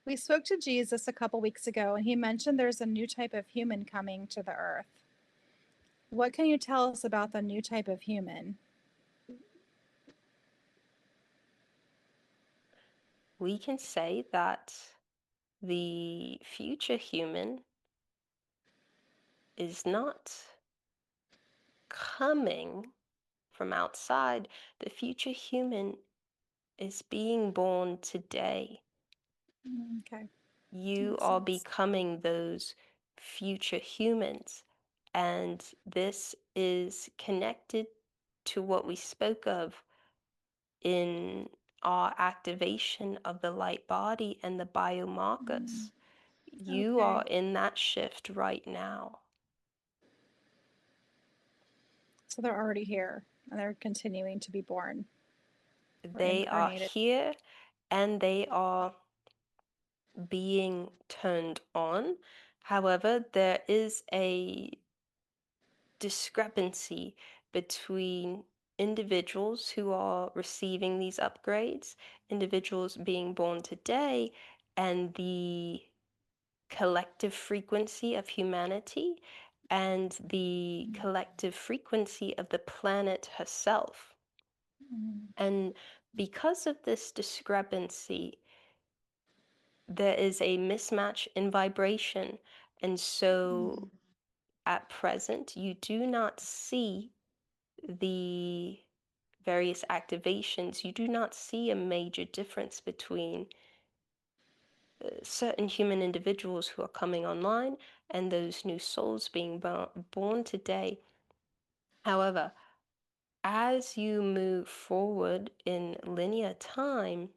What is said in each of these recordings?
We spoke to Jesus a couple weeks ago, and he mentioned there's a new type of human coming to the earth. What can you tell us about the new type of human? We can say that the future human is not coming from outside. The future human is being born today. Okay, You makes are sense. becoming those future humans. And this is connected to what we spoke of in our activation of the light body and the biomarkers. You Okay, are in that shift right now. so they're already here and they're continuing to be born or They are incarnated. here and they are being turned on. However, there is a discrepancy between individuals who are receiving these upgrades, individuals being born today, and the collective frequency of humanity and the collective frequency of the planet herself. Mm, And because of this discrepancy, there is a mismatch in vibration. And so at present, you do not see the various activations. You do not see a major difference between certain human individuals who are coming online and those new souls being born today. However, as you move forward in linear time,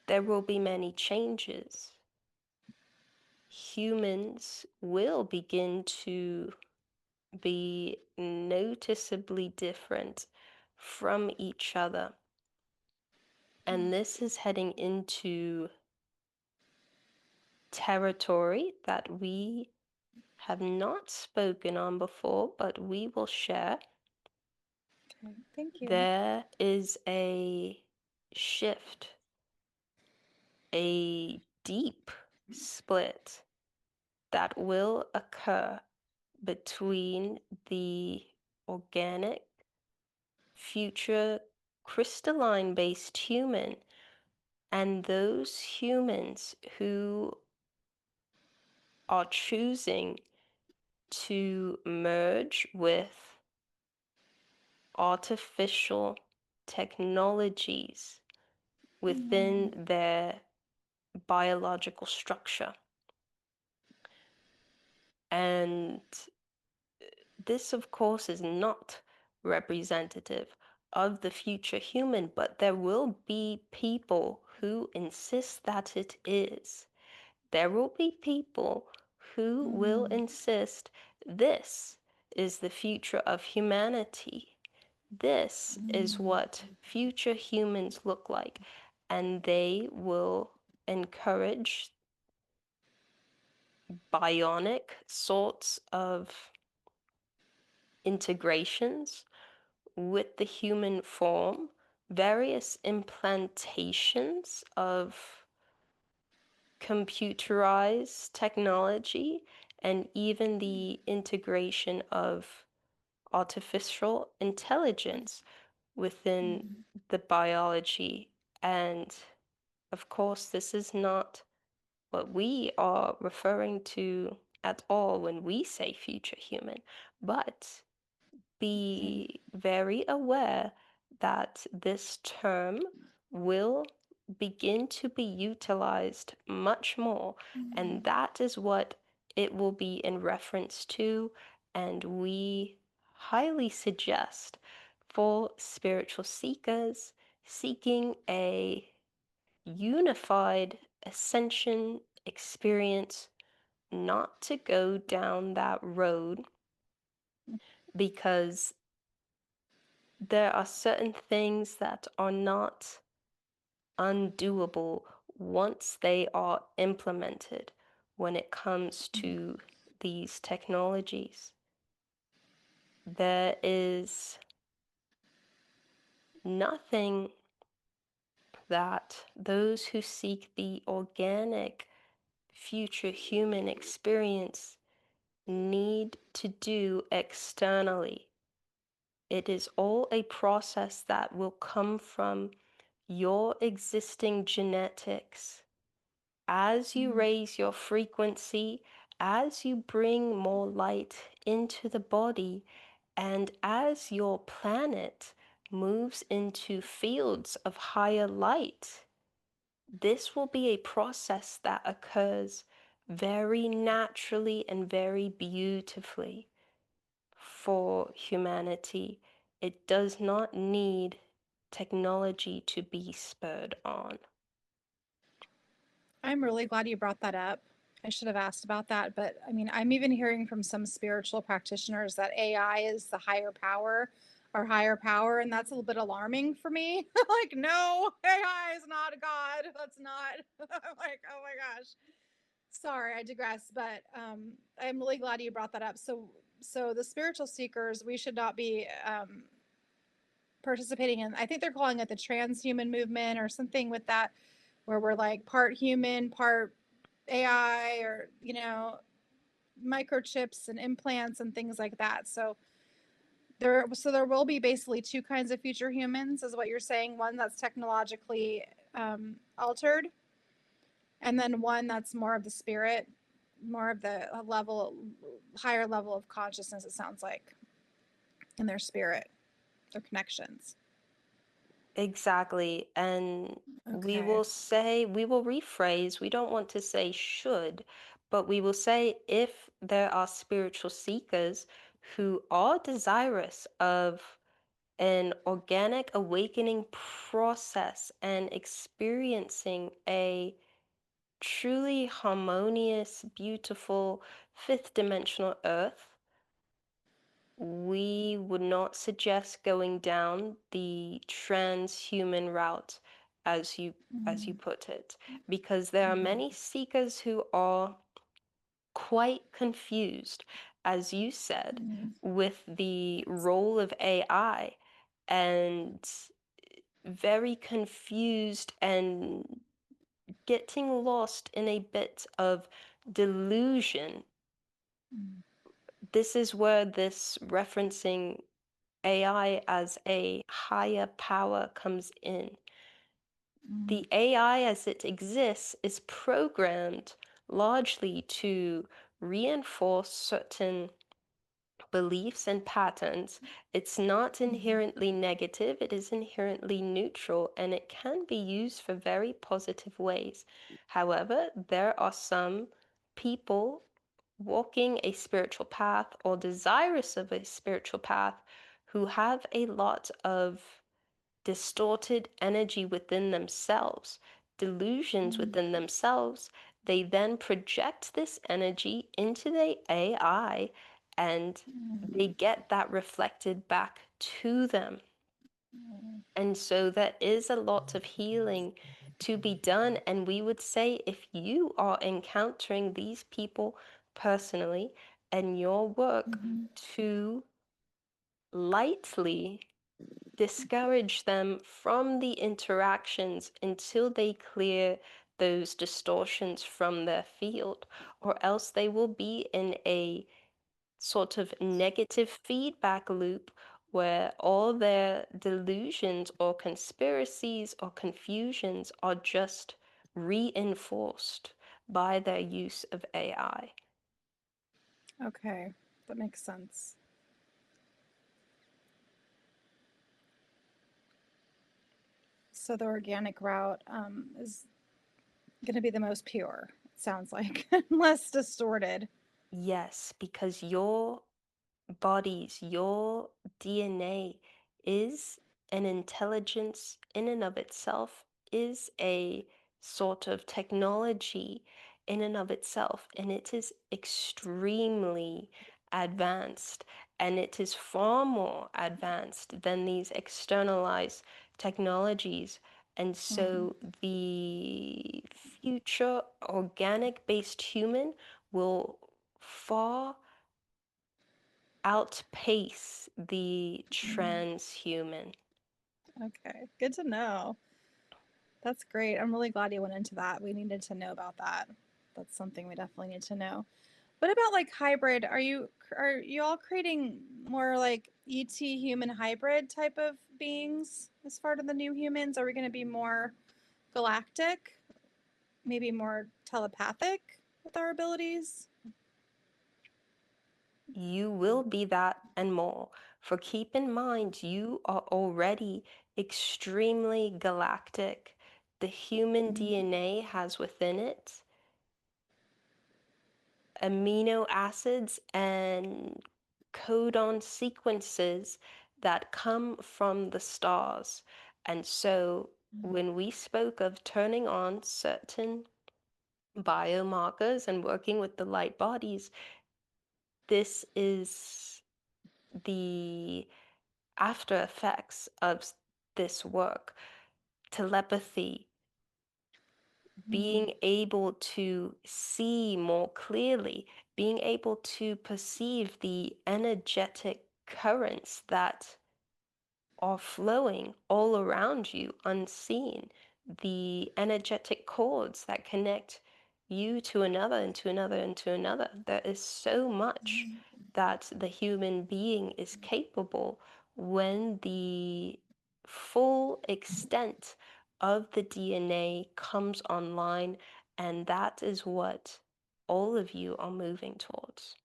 there will be many changes. Humans will begin to be noticeably different from each other. And this is heading into territory that we have not spoken on before, but we will share. okay, thank you. There is a shift, a deep split that will occur between the organic, future, crystalline based human and those humans who are choosing to merge with artificial technologies within Mm, their biological structure. And this, of course, is not representative of the future human, but there will be people who insist that it is. There will be people who will mm, insist this is the future of humanity. This is mm, what future humans look like. And they will encourage bionic sorts of integrations with the human form, various implantations of computerized technology, and even the integration of artificial intelligence within mm, the biology. And of course, this is not what we are referring to at all when we say future human, but okay, be very aware that this term will begin to be utilized much more, and mm, that is what it will be in reference to. And we highly suggest for spiritual seekers seeking a unified ascension experience not to go down that road, because there are certain things that are not undoable once they are implemented when it comes to these technologies. There is nothing that those who seek the organic future human experience need to do externally. It is all a process that will come from your existing genetics. As you Mhm. raise your frequency, as you bring more light into the body, and as your planet moves into fields of higher light, this will be a process that occurs very naturally and very beautifully for humanity. It does not need technology to be spurred on. I'm really glad you brought that up. I should have asked about that, but I mean, I'm even hearing from some spiritual practitioners that AI is the higher power or higher power, and that's a little bit alarming for me. Like, no, AI is not God. That's not. I'm like, oh my gosh. Sorry, I digress, but I'm really glad you brought that up. So the spiritual seekers, we should not be participating in. I think they're calling it the transhuman movement or something with that, where we're like part human, part AI, or microchips and implants and things like that. So there will be basically two kinds of future humans, is what you're saying. One that's technologically altered, and then one that's more of the spirit, more of the higher level of consciousness. It sounds like in their spirit, their connections. Exactly. And we Okay. will say, we will rephrase, we don't want to say should, but we will say if there are spiritual seekers who are desirous of an organic awakening process and experiencing a truly harmonious, beautiful fifth dimensional earth, we would not suggest going down the transhuman route as you Mm-hmm. put it, because there are Mm-hmm. many seekers who are quite confused, as you said, with the role of AI, and very confused and getting lost in a bit of delusion. Mm-hmm. This is where this referencing AI as a higher power comes in. The AI as it exists is programmed largely to reinforce certain beliefs and patterns. It's not Mm-hmm. inherently negative, it is inherently neutral, and it can be used for very positive ways. However, there are some people walking a spiritual path or desirous of a spiritual path who have a lot of distorted energy within themselves, delusions within themselves. They then project this energy into the AI, and they get that reflected back to them. And so there is a lot of healing to be done. And we would say if you are encountering these people personally and your work Mm-hmm. to lightly discourage them from the interactions until they clear those distortions from their field, or else they will be in a sort of negative feedback loop where all their delusions or conspiracies or confusions are just reinforced by their use of AI. Okay, that makes sense. So the organic route is going to be the most pure, it sounds like, less distorted. Yes, because your bodies, your DNA is an intelligence in and of itself, is a sort of technology in and of itself, and it is extremely advanced, and it is far more advanced than these externalized technologies. And Mm-hmm. so the future organic based human will far outpace the Mm-hmm. transhuman. Okay, good to know. That's great. I'm really glad you went into that. We needed to know about that. That's something we definitely need to know. What about like hybrid? Are you all creating more like ET human hybrid type of beings as part of the new humans? Are we going to be more galactic, maybe more telepathic with our abilities? You will be that and more. For keep in mind, you are already extremely galactic. The human DNA has within it amino acids and codon sequences that come from the stars. And so when we spoke of turning on certain biomarkers and working with the light bodies, this is the after effects of this work. Telepathy, Mhm. being able to see more clearly, being able to perceive the energetic currents that are flowing all around you unseen, the energetic cords that connect you to another and to another and to another. There is so much that the human being is capable when the full extent of the DNA comes online, and that is what all of you are moving towards.